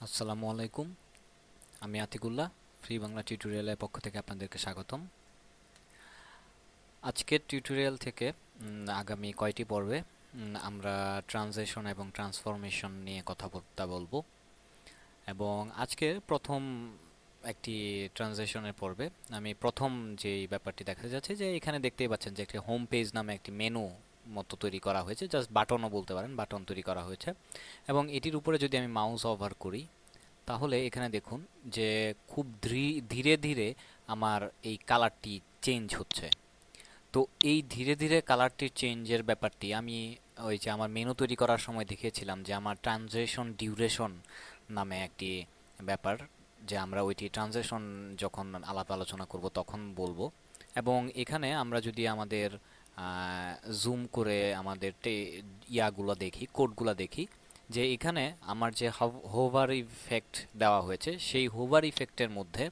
আসসালামু আলাইকুম। আমি আতিকুল্লাহ, ফ্রি বাংলা টিউটোরিয়ালের পক্ষ থেকে আপনাদেরকে স্বাগতম। আজকের টিউটোরিয়াল থেকে আগামী কয়টি পর্বে আমরা ট্রানজিশন এবং ট্রান্সফরমেশন নিয়ে কথাবার্তা বলবো। এবং আজকে প্রথম একটি ট্রানজিশনের পর্বে আমি প্রথম যেই ব্যাপারটি দেখা যাচ্ছে যে এখানে দেখতেই পাচ্ছেন যে একটি হোম পেজ নামে একটি মেনু মতো তৈরি করা হয়েছে, জাস্ট বাটনও বলতে পারেন, বাটন তৈরি করা হয়েছে। এবং এটির উপরে যদি আমি মাউস ওভার করি তাহলে এখানে দেখুন যে খুব ধীরে ধীরে আমার এই কালারটি চেঞ্জ হচ্ছে। তো এই ধীরে ধীরে কালারটির চেঞ্জের ব্যাপারটি আমি ওই যে আমার মেনু তৈরি করার সময় দেখিয়েছিলাম যে আমার ট্রানজিশন ডিউরেশন নামে একটি ব্যাপার, যে আমরা ওইটি ট্রানজিশন যখন আলাপ আলোচনা করব তখন বলবো। এবং এখানে আমরা যদি আমাদের জুম করে আমাদের ইয়াগুলো দেখি, কোডগুলো দেখি, যে এখানে আমার যে হোভার ইফেক্ট দেওয়া হয়েছে সেই হোভার ইফেক্টের মধ্যে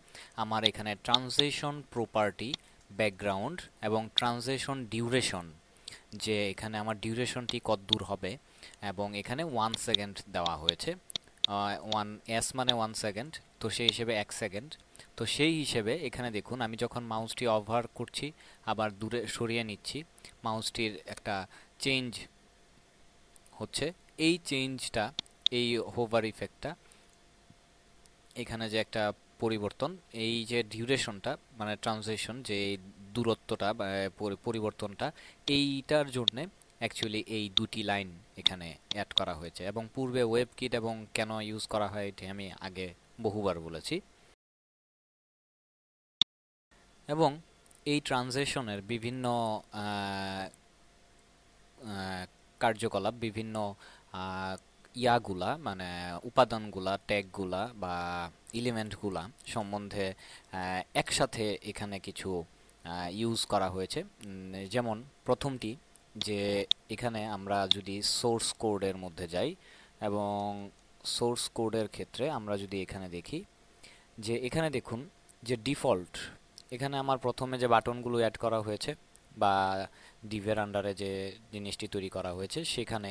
আমার এখানে ট্রানজিশন প্রপার্টি, ব্যাকগ্রাউন্ড এবং ট্রানজিশন ডিউরেশন, যে এখানে আমার ডিউরেশনটি কত দূর হবে, এবং এখানে 1 সেকেন্ড দেওয়া হয়েছে। 1s মানে 1 সেকেন্ড, তো সেই হিসেবে 1 সেকেন্ড। তো সেই হিসেবে এখানে দেখুন আমি যখন মাউসটি ওভার করছি আবার দূরে সরিয়ে নিচ্ছি, মাউসটির একটা চেঞ্জ হচ্ছে। এই চেঞ্জটা, এই হোভার ইফেক্টটা, এখানে যে একটা পরিবর্তন, এই যে ডিউরেশনটা মানে ট্রানজিশন, যে দূরত্বটা বা পরিবর্তনটা, এইটার জন্যে অ্যাকচুয়ালি এই দুটি লাইন এখানে অ্যাড করা হয়েছে। এবং পূর্বে ওয়েব কিট এবং কেন ইউজ করা হয় এটি আমি আগে বহুবার বলেছি। এবং এই ট্রানজিশনের বিভিন্ন আহ, আহ, কার্যকলাপ, বিভিন্ন ইয়াগুলা মানে উপাদানগুলা, ট্যাগগুলা বা এলিমেন্টগুলা সম্বন্ধে একসাথে এখানে কিছু ইউজ করা হয়েছে। যেমন প্রথমটি, যে এখানে আমরা যদি সোর্স কোডের মধ্যে যাই এবং সোর্স কোডের ক্ষেত্রে আমরা যদি এখানে দেখি, যে এখানে দেখুন যে ডিফল্ট, এখানে আমার প্রথমে যে বাটনগুলো অ্যাড করা হয়েছে বা ডিভের আন্ডারে যে জিনিসটি তৈরি করা হয়েছে, সেখানে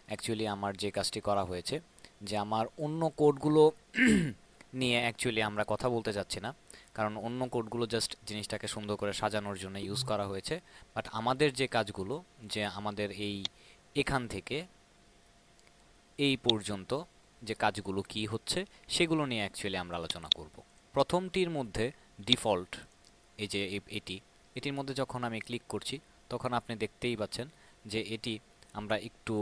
অ্যাকচুয়ালি আমার যে কাজটি করা হয়েছে, যে আমার অন্য কোডগুলো নিয়ে অ্যাকচুয়ালি আমরা কথা বলতে যাচ্ছি না, কারণ অন্য কোডগুলো জাস্ট জিনিসটাকে সুন্দর করে সাজানোর জন্য ইউজ করা হয়েছে। বাট আমাদের যে কাজগুলো, যে আমাদের এখান থেকে এই পর্যন্ত যে কাজগুলো কি হচ্ছে সেগুলো নিয়ে অ্যাকচুয়ালি আমরা আলোচনা করব। প্রথমটির মধ্যে ডিফল্ট, এই যে এটির মধ্যে যখন আমি ক্লিক করছি তখন আপনি দেখতেই পাচ্ছেন যে এটি আমরা একটু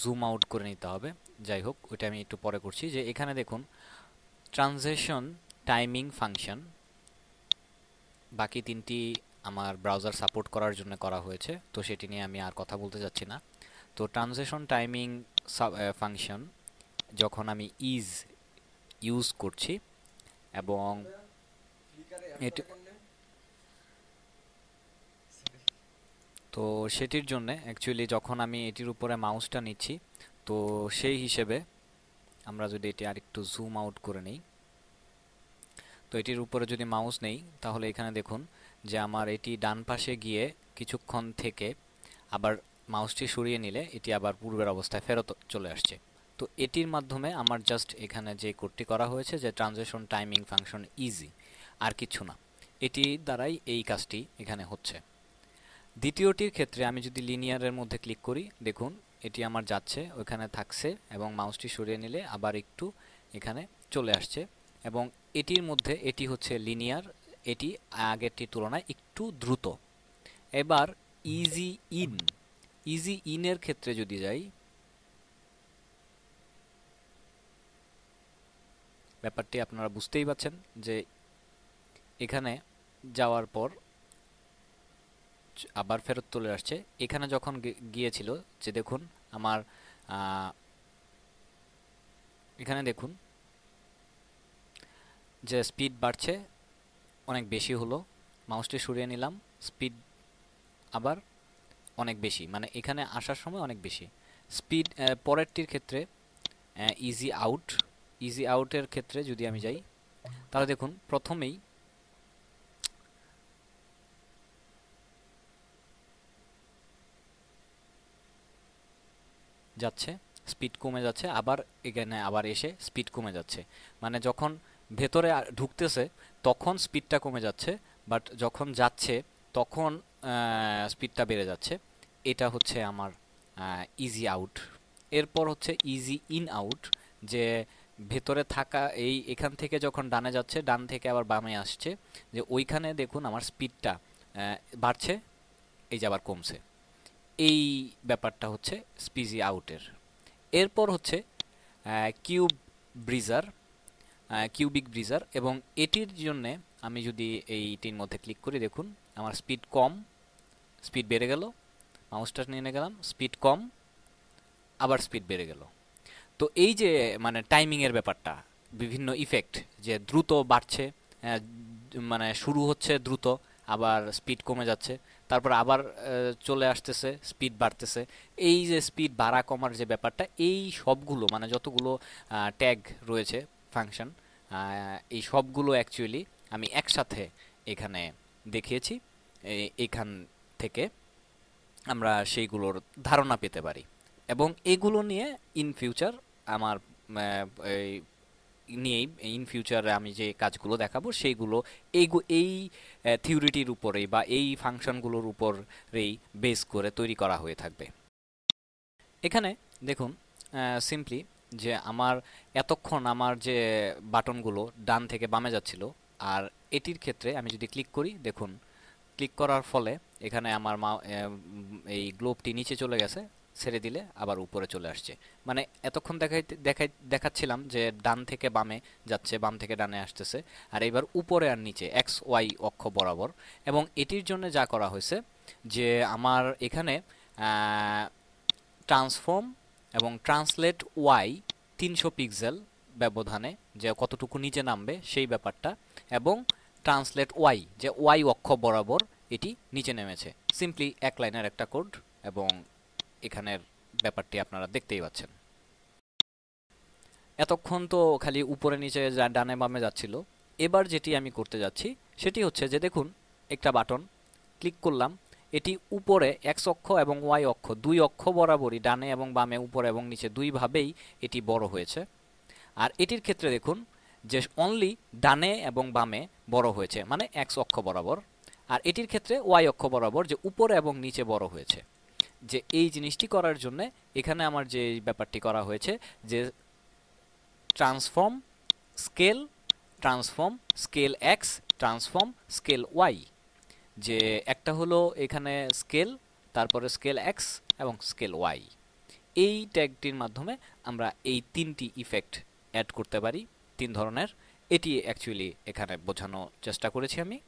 জুম আউট করে নিতে হবে। যাই হোক, ওইটা আমি একটু পরে করছি। যে এখানে দেখুন ট্রানজিশন টাইমিং ফাংশন, বাকি তিনটি আমার ব্রাউজার সাপোর্ট করার জন্য করা হয়েছে, তো সেটি নিয়ে আমি আর কথা বলতে যাচ্ছি না। তো ট্রানজিশন টাইমিং ফাংশন যখন আমি ইউজ করছি এবং এটি, তো সেটির জন্য অ্যাকচুয়ালি যখন আমি এটির উপরে মাউসটা নিচ্ছি, তো সেই হিসেবে আমরা যদি এটি আরেকটু জুম আউট করে নিই, তো এটির উপরে যদি মাউস নেই তাহলে এখানে দেখুন যে আমার এটি ডান পাশে গিয়ে কিছুক্ষণ থেকে আবার মাউসটি সরিয়ে নিলে এটি আবার পূর্বের অবস্থায় ফেরত চলে আসছে। তো এটির মাধ্যমে আমার জাস্ট এখানে যে কোডটি করা হয়েছে, যে ট্রানজিশন টাইমিং ফাংশন ইজি, আর কিছু না, এটি দ্বারাই এই কাজটি এখানে হচ্ছে। দ্বিতীয়টির ক্ষেত্রে আমি যদি লিনিয়ারের মধ্যে ক্লিক করি, দেখুন এটি আমার যাচ্ছে, ওইখানে থাকছে, এবং মাউসটি সরিয়ে নিলে আবার একটু এখানে চলে আসছে। এবং এটির মধ্যে এটি হচ্ছে লিনিয়ার, এটি আগেরটির তুলনায় একটু দ্রুত। এবার ইজি ইন, ইজি ইনের ক্ষেত্রে যদি যাই, ব্যাপারটি আপনারা বুঝতেই পাচ্ছেন যে এখানে যাওয়ার পর আবার ফেরত চলে আসছে। এখানে যখন গিয়েছিল, যে দেখুন আমার এখানে দেখুন যে স্পিড বাড়ছে, অনেক বেশি হলো, মাউসটি সরিয়ে নিলাম, স্পিড আবার অনেক বেশি, মানে এখানে আসার সময় অনেক বেশি স্পিড। পরেরটির ক্ষেত্রে ইজি আউট, ইজি আউটের ক্ষেত্রে যদি আমি যাই তাহলে দেখুন প্রথমেই যাচ্ছে, স্পিড কমে যাচ্ছে, আবার এখানে আবার এসে স্পিড কমে যাচ্ছে। মানে যখন ভেতরে ঢুকতেছে তখন স্পিডটা কমে যাচ্ছে, বাট যখন যাচ্ছে তখন স্পিডটা বেড়ে যাচ্ছে। এটা হচ্ছে আমার ইজি আউট। এরপর হচ্ছে ইজি ইন আউট, যে ভেতরে থাকা এখান থেকে যখন ডানে যাচ্ছে, ডান থেকে আবার বামে আসছে, যে ওইখানে দেখুন আমার স্পিডটা বাড়ছে, এই যে আবার কমছে। এই ব্যাপারটা হচ্ছে স্পিজি আউটের। এরপর হচ্ছে কিউব ব্রিজার, কিউবিক ব্রিজার, এবং এটির জন্যে আমি যদি এইটির মধ্যে ক্লিক করি, দেখুন আমার স্পিড কম, স্পিড বেড়ে গেল, মাউসটা নিয়ে গেলাম, স্পিড কম, আবার স্পিড বেড়ে গেল। তো এই যে মানে টাইমিংয়ের ব্যাপারটা, বিভিন্ন ইফেক্ট, যে দ্রুত বাড়ছে, মানে শুরু হচ্ছে দ্রুত, আবার স্পিড কমে যাচ্ছে, তারপর আবার চলে আসতেছে, স্পিড বাড়তেছে। এই যে স্পিড বাড়া কমার যে ব্যাপারটা, এই সবগুলো মানে যতগুলো ট্যাগ রয়েছে, ফাংশন, এই সবগুলো অ্যাকচুয়ালি আমি একসাথে এখানে দেখিয়েছি। এখান থেকে আমরা সেইগুলোর ধারণা পেতে পারি, এবং এগুলো নিয়ে ইন ফিউচার আমার এই নিয়েই ইন ফিউচারে আমি যে কাজগুলো দেখাবো সেইগুলো এই থিওরিটির উপরেই বা এই ফাংশনগুলোর উপরেই বেস করে তৈরি করা হয়ে থাকবে। এখানে দেখুন সিম্পলি যে আমার এতক্ষণ আমার যে বাটনগুলো ডান থেকে বামে যাচ্ছিল, আর এটির ক্ষেত্রে আমি যদি ক্লিক করি, দেখুন ক্লিক করার ফলে এখানে আমার এই গ্লোবটি নিচে চলে গেছে, ছেড়ে দিলে আবার উপরে চলে আসছে। মানে এতক্ষণ দেখাচ্ছিলাম যে ডান থেকে বামে যাচ্ছে, বাম থেকে ডানে আসতেছে, আর এবার উপরে আর নিচে এক্স ওয়াই অক্ষ বরাবর। এবং এটির জন্য যা করা হয়েছে, যে আমার এখানে ট্রান্সফর্ম এবং ট্রান্সলেট ওয়াই 300 পিক্সেল ব্যবধানে যে কতটুকু নিচে নামবে সেই ব্যাপারটা, এবং ট্রান্সলেট ওয়াই যে ওয়াই অক্ষ বরাবর এটি নিচে নেমেছে। সিম্পলি এক লাইনের একটা কোড, এবং এখানের ব্যাপারটি আপনারা দেখতেই পাচ্ছেন। এতক্ষণ তো খালি উপরে নিচে ডানে বামে যাচ্ছিল। এবার যেটি আমি করতে যাচ্ছি সেটি হচ্ছে যে দেখুন একটা বাটন ক্লিক করলাম, এটি উপরে এক্স অক্ষ এবং ওয়াই অক্ষ দুই অক্ষ বরাবরই, ডানে এবং বামে, উপরে এবং নিচে দুইভাবেই এটি বড় হয়েছে। আর এটির ক্ষেত্রে দেখুন যে অনলি ডানে এবং বামে বড় হয়েছে, মানে এক্স অক্ষ বরাবর। আর এটির ক্ষেত্রে ওয়াই অক্ষ বরাবর, যে উপরে এবং নিচে বড় হয়েছে। যে এই জিনিসটি করার জন্য এখানে আমার যে ব্যাপারটি করা হয়েছে, যে transform scale, transform scale X, transform scale Y, যে একটা হলো এখানে স্কেল, তারপরে স্কেল এক্স এবং স্কেল ওয়াই। এই ট্যাগটির মাধ্যমে আমরা এই তিনটি ইফেক্ট অ্যাড করতে পারি, তিন ধরনের। এটি অ্যাকচুয়ালি এখানে বোঝানোর চেষ্টা করেছি আমি।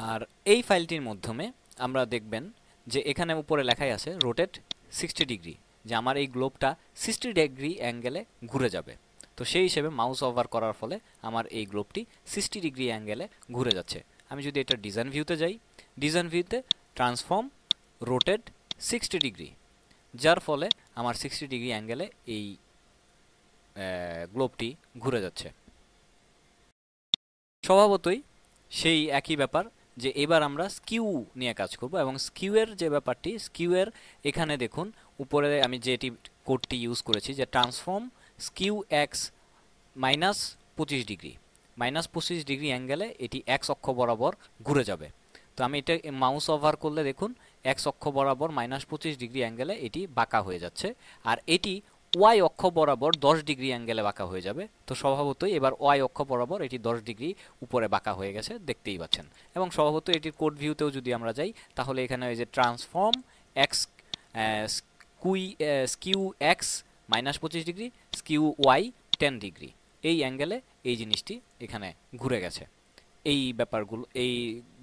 আর এই ফাইলটির মাধ্যমে আমরা দেখবেন যে এখানে উপরে লেখাই আছে রোটেট 60 ডিগ্রি, যে আমার এই গ্লোবটা 60 ডিগ্রি অ্যাঙ্গেলে ঘুরে যাবে। তো সেই হিসেবে মাউস ওভার করার ফলে আমার এই গ্লোবটি 60 ডিগ্রি অ্যাঙ্গেলে ঘুরে যাচ্ছে। আমি যদি এটা ডিজাইন ভিউতে যাই, ডিজাইন ভিউতে ট্রান্সফর্ম রোটেট 60 ডিগ্রি, যার ফলে আমার 60 ডিগ্রি অ্যাঙ্গেলে এই গ্লোবটি ঘুরে যাচ্ছে। স্বভাবতই সেই একই ব্যাপার, যে এবার আমরা স্কিউ নিয়ে কাজ করব, এবং স্কিউয়ের যে ব্যাপারটি, স্কিউয়ের এখানে দেখুন উপরে আমি যেটি কোডটি ইউজ করেছি, যে transform skew X -25 degree, -25 degree অ্যাঙ্গেলে এটি এক্স অক্ষ বরাবর ঘুরে যাবে। তো আমি এটা মাউস ওভার করলে দেখুন এক্স অক্ষ বরাবর -25 ডিগ্রি অ্যাঙ্গেলে এটি বাঁকা হয়ে যাচ্ছে, আর এটি ওয়াই অক্ষ বরাবর 10 ডিগ্রি অ্যাঙ্গেলে বাঁকা হয়ে যাবে। তো স্বভাবতই এবার ওয়াই অক্ষ বরাবর এটি 10 ডিগ্রি উপরে বাঁকা হয়ে গেছে, দেখতেই পাচ্ছেন। এবং স্বভাবতই এটির কোড ভিউতেও যদি আমরা যাই, তাহলে এখানে ওই যে transform X skew X -25 degree, skew Y 10 degree, এই অ্যাঙ্গেলে এই জিনিসটি এখানে ঘুরে গেছে। এই ব্যাপারগুলো, এই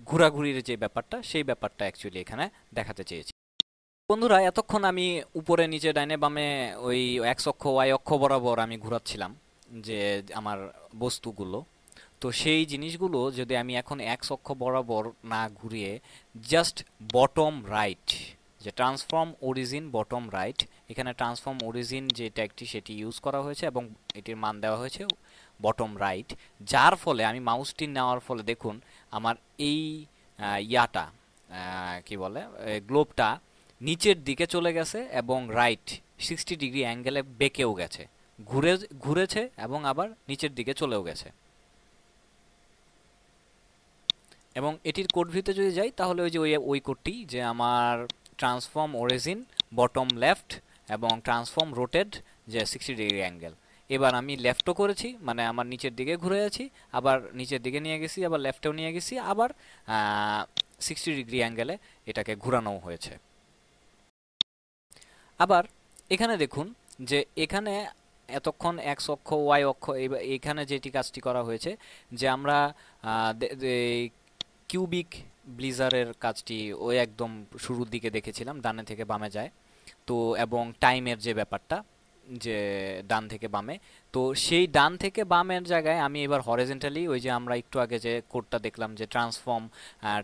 ঘোরাঘুরির যে ব্যাপারটা, সেই ব্যাপারটা অ্যাকচুয়ালি এখানে দেখাতে চেয়েছি। বন্ধুরা, এতক্ষণ আমি উপরে নিচে ডাইনে বামে ওই এক্স অক্ষ ওয়াই অক্ষ বরাবর আমি ঘোরাচ্ছিলাম যে আমার বস্তুগুলো। তো সেই জিনিসগুলো যদি আমি এখন এক্স অক্ষ বরাবর না ঘুরিয়ে জাস্ট বটম রাইট, যে ট্রান্সফর্ম অরিজিন বটম রাইট, এখানে ট্রান্সফর্ম অরিজিন যে ট্যাগটি সেটি ইউজ করা হয়েছে এবং এটির মান দেওয়া হয়েছে বটম রাইট, যার ফলে আমি মাউসটি নেওয়ার ফলে দেখুন আমার এই ইয়াটা কি বলে গ্লোবটা নিচের দিকে চলে গেছে এবং রাইট 60 ডিগ্রি অ্যাঙ্গেলে বেঁকেও গেছে, ঘুরেছে এবং আবার নিচের দিকে চলেও গেছে। এবং এটির কোড ভিউতে যদি যাই তাহলে ওই যে ওই কোডটি যে আমার ট্রান্সফর্ম অরিজিন বটম লেফট এবং ট্রান্সফর্ম রোটেড যে 60 ডিগ্রি অ্যাঙ্গেল। এবার আমি লেফটও করেছি, মানে আমার নিচের দিকে ঘুরে আছি, আবার নিচের দিকে নিয়ে গেছি, আবার লেফটেও নিয়ে গেছি, আবার 60 ডিগ্রি অ্যাঙ্গেলে এটাকে ঘুরানোও হয়েছে। আবার এখানে দেখুন যে এখানে এতক্ষণ এক্স অক্ষ ওয়াই অক্ষ, এখানে যেটি কাজটি করা হয়েছে যে আমরা কিউবিক ব্লিজারের কাজটি ওই একদম শুরুর দিকে দেখেছিলাম, ডানে থেকে বামে যায় তো, এবং টাইমের যে ব্যাপারটা যে ডান থেকে বামে, তো সেই ডান থেকে বামের জায়গায় আমি এবার হরিজন্টালি ওই যে আমরা একটু আগে যে কোডটা দেখলাম যে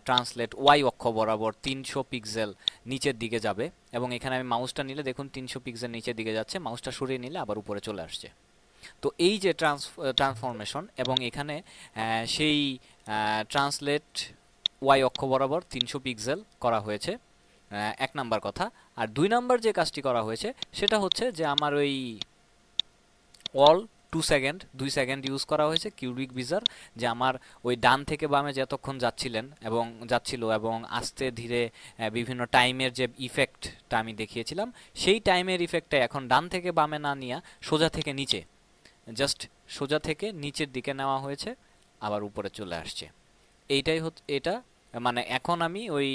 ট্রান্সলেট ওয়াই অক্ষ বরাবর 300 পিক্সেল নিচের দিকে যাবে, এবং এখানে আমি মাউসটা নিলে দেখুন 300 পিক্সেল নিচের দিকে যাচ্ছে, মাউসটা সরিয়ে নিলে আবার উপরে চলে আসছে। তো এই যে ট্রান্সফরমেশন, এবং এখানে সেই ট্রান্সলেট ওয়াই অক্ষ বরাবর 300 পিক্সেল করা হয়েছে, এক নাম্বার কথা। আর 2 নাম্বার যে কাজটি করা হয়েছে সেটা হচ্ছে যে আমার ওই অল 2 সেকেন্ড 2 সেকেন্ড ইউজ করা হয়েছে কিউবিক ব্লিজার, যে আমার ওই ডান থেকে বামে যতক্ষণ যাচ্ছিল এবং আস্তে ধীরে বিভিন্ন টাইমের যে ইফেক্টটা আমি দেখিয়েছিলাম, সেই টাইমের ইফেক্টটা এখন ডান থেকে বামে না নিয়ে সোজা থেকে নিচে, জাস্ট সোজা থেকে নিচের দিকে নেওয়া হয়েছে, আবার উপরে চলে আসছে। এইটাই এটা মানে এখন আমি ওই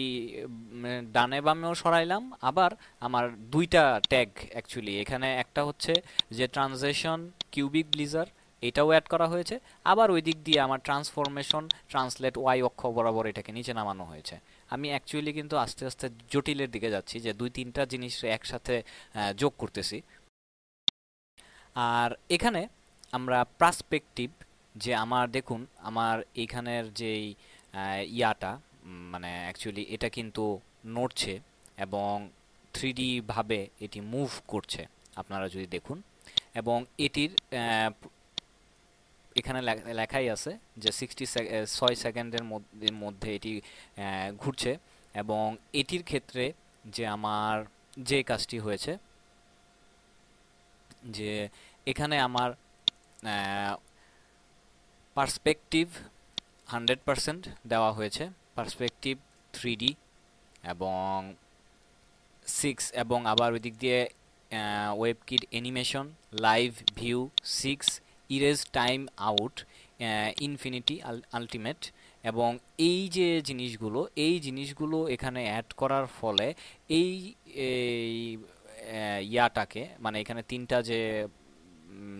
ডানে বামেও সরাইলাম, আবার আমার দুইটা ট্যাগ অ্যাকচুয়ালি এখানে, একটা হচ্ছে যে ট্রানজিশন কিউবিক ব্লিজার, এটাও অ্যাড করা হয়েছে, আবার ওই দিক দিয়ে আমার ট্রান্সফরমেশন ট্রান্সলেট ওয়াই অক্ষ বরাবর এটাকে নিচে নামানো হয়েছে। আমি অ্যাকচুয়ালি কিন্তু আস্তে আস্তে জটিলের দিকে যাচ্ছি, যে 2-3টা জিনিস একসাথে যোগ করতেছি। আর এখানে আমরা পার্সপেক্টিভ, যে আমার দেখুন আমার এইখানের যেই ইয়াটা, মানে অ্যাকচুয়ালি এটা কিন্তু নড়ছে এবং 3D ভাবে এটি মুভ করছে, আপনারা যদি দেখুন। এবং এটির এখানে লেখাই আছে যে 6 সেকেন্ডের মধ্যে এটি ঘুরছে। এবং এটির ক্ষেত্রে যে আমার যে কাজটি হয়েছে যে এখানে আমার পার্সপেক্টিভ 100% দেওয়া হয়েছে, পার্সপেক্টিভ 3D এবং 6, এবং আবার ওই দিক দিয়ে webkit animation live view 6, erase time out infinity ultimate. এবং এই জিনিসগুলো এখানে অ্যাড করার ফলে এই ইয়াটাকে, মানে এখানে 3টা যে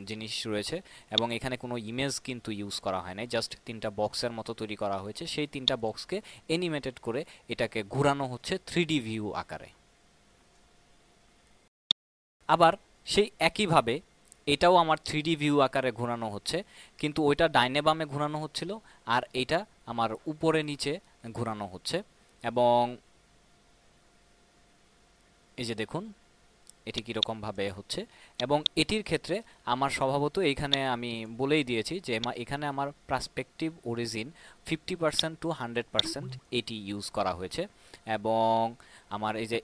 জিনিস রয়েছে, এবং এখানে কোনো ইমেজ কিন্তু ইউজ করা হয় নাই, জাস্ট 3টা বক্সের মতো তৈরি করা হয়েছে, সেই 3টা বক্সকে অ্যানিমেটেড করে এটাকে ঘোরানো হচ্ছে 3D ভিউ আকারে। আবার সেই একইভাবে এটাও আমার 3D ভিউ আকারে ঘোরানো হচ্ছে, কিন্তু ওইটা ডাইনে বামে ঘোরানো হচ্ছিল, আর এটা আমার উপরে নিচে ঘোরানো হচ্ছে। এবং এই যে দেখুন এটি কীরকম ভাবে হচ্ছে। এবং এটির ক্ষেত্রে আমার স্বভাবত এইখানে আমি বলেই দিয়েছি যে এখানে আমার পার্সপেক্টিভ অরিজিন 50% to 100% এটি ইউজ করা হয়েছে, এবং আমার এই যে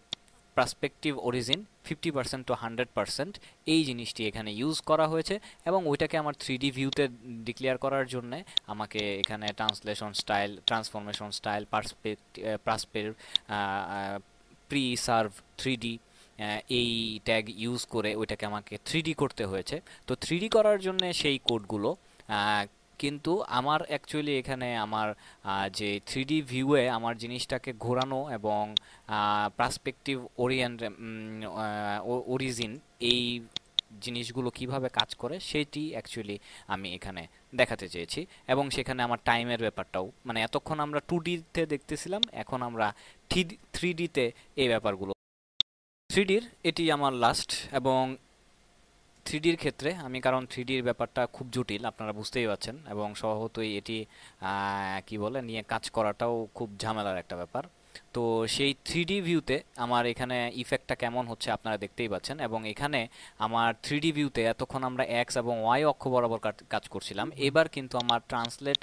পার্সপেক্টিভ অরিজিন 50% to 100% এই জিনিসটি এখানে ইউজ করা হয়েছে। এবং ওইটাকে আমার 3D ভিউতে ডিক্লেয়ার করার জন্য আমাকে এখানে transformation style pre serve 3D এই ট্যাগ ইউজ করে ওইটাকে আমাকে 3D করতে হয়েছে। তো 3D করার জন্য সেই কোডগুলো, কিন্তু আমার অ্যাকচুয়ালি এখানে আমার যে 3D ভিউয়ে আমার জিনিসটাকে ঘোরানো এবং পার্সপেক্টিভ অরিজিন এই জিনিসগুলো কিভাবে কাজ করে সেটি অ্যাকচুয়ালি আমি এখানে দেখাতে চেয়েছি। এবং সেখানে আমার টাইমের ব্যাপারটাও, মানে এতক্ষণ আমরা 2Dতে দেখতেছিলাম, এখন আমরা 3Dতে এই ব্যাপারগুলো 3Dর এটি আমার লাস্ট। এবং 3Dর ক্ষেত্রে আমি, কারণ 3Dর ব্যাপারটা খুব জটিল আপনারা বুঝতেই পারছেন, এবং স্বভাবতই এটি কি বলে নিয়ে কাজ করাটাও খুব ঝামেলার একটা ব্যাপার। তো সেই 3D ভিউতে আমার এখানে ইফেক্টটা কেমন হচ্ছে আপনারা দেখতেই পাচ্ছেন। এবং এখানে আমার 3D ভিউতে এতক্ষণ আমরা এক্স এবং ওয়াই অক্ষ বরাবর কাজ করছিলাম, এবার কিন্তু আমার ট্রান্সলেট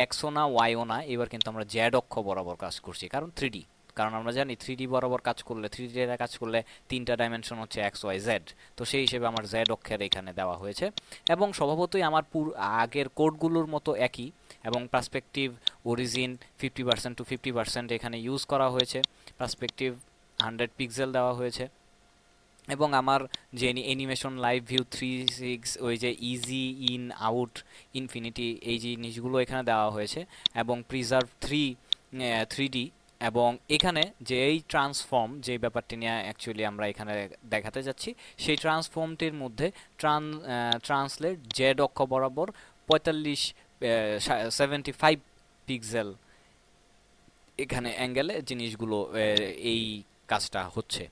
এক্সও না ওয়াইও না, এবার কিন্তু আমরা জেড অক্ষ বরাবর কাজ করছি, কারণ 3D কারণ আমরা জানি 3D বরাবর কাজ করলে, 3D এর কাজ করলে তিনটা ডাইমেনশন হচ্ছে এক্স ওয়াই জেড। তো সেই হিসেবে আমার জেড অক্ষের এখানে দেওয়া হয়েছে, এবং স্বভাবতই আমার আগের কোডগুলোর মতো একই, এবং পার্সপেক্টিভ অরিজিন 50% টু 50% এখানে ইউজ করা হয়েছে। পার্সপেক্টিভ 100 পিক্সেল দেওয়া হয়েছে, এবং আমার যে অ্যানিমেশন লাইভ ভিউ 3.6, ওই যে ইজি ইন আউট ইনফিনিটি, এই জিনিসগুলো এখানে দেওয়া হয়েছে, এবং প্রিজার্ভ 3D। এবং এখানে যে এই ট্রান্সফর্ম যে ব্যাপারটি নিয়ে অ্যাকচুয়ালি আমরা এখানে দেখাতে যাচ্ছি, সেই ট্রান্সফর্মটির মধ্যে ট্রান্সলেট জেড অক্ষ বরাবর 75 পিক্সেল এখানে অ্যাঙ্গেলে জিনিসগুলো এই কাজটা হচ্ছে।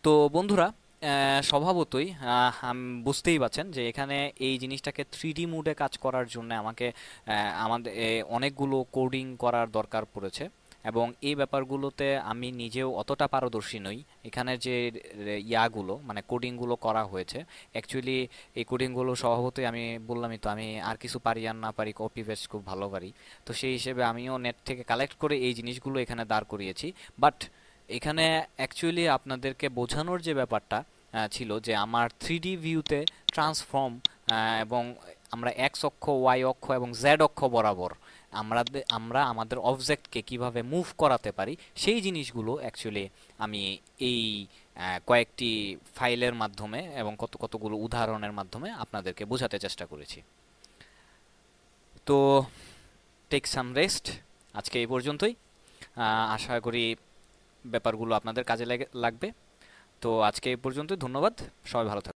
তো বন্ধুরা, স্বভাবতই বুঝতেই পারছেন যে এখানে এই জিনিসটাকে 3D মোডে কাজ করার জন্য আমাকে আমাদের অনেকগুলো কোডিং করার দরকার পড়েছে, এবং এই ব্যাপারগুলোতে আমি নিজেও অতটা পারদর্শী নই। এখানে যে ইয়াগুলো মানে কোডিংগুলো করা হয়েছে, অ্যাকচুয়ালি এই কোডিংগুলো স্বভাবতই আমি বললামই তো, আমি আর কিছু পারি আর না পারি, কপি পেস্ট খুব ভালো পারি। তো সেই হিসেবে আমিও নেট থেকে কালেক্ট করে এই জিনিসগুলো এখানে দাঁড় করিয়েছি। বাট এখানে অ্যাকচুয়ালি আপনাদেরকে বোঝানোর যে ব্যাপারটা ছিল, যে আমার 3D ভিউতে ট্রান্সফর্ম এবং আমরা এক্স অক্ষ, ওয়াই অক্ষ এবং জেড অক্ষ বরাবর আমরা আমাদের অবজেক্টকে কিভাবে মুভ করাতে পারি, সেই জিনিসগুলো অ্যাকচুয়ালি আমি এই কয়েকটি ফাইলের মাধ্যমে এবং কতগুলো উদাহরণের মাধ্যমে আপনাদেরকে বোঝাতে চেষ্টা করেছি। তো টেক সাম রেস্ট, আজকে এই পর্যন্তই। আশা করি ব্যাপারগুলো আপনাদের কাজে লাগবে। তো আজকে এই পর্যন্তই, ধন্যবাদ, সবাই ভালো থাকবেন।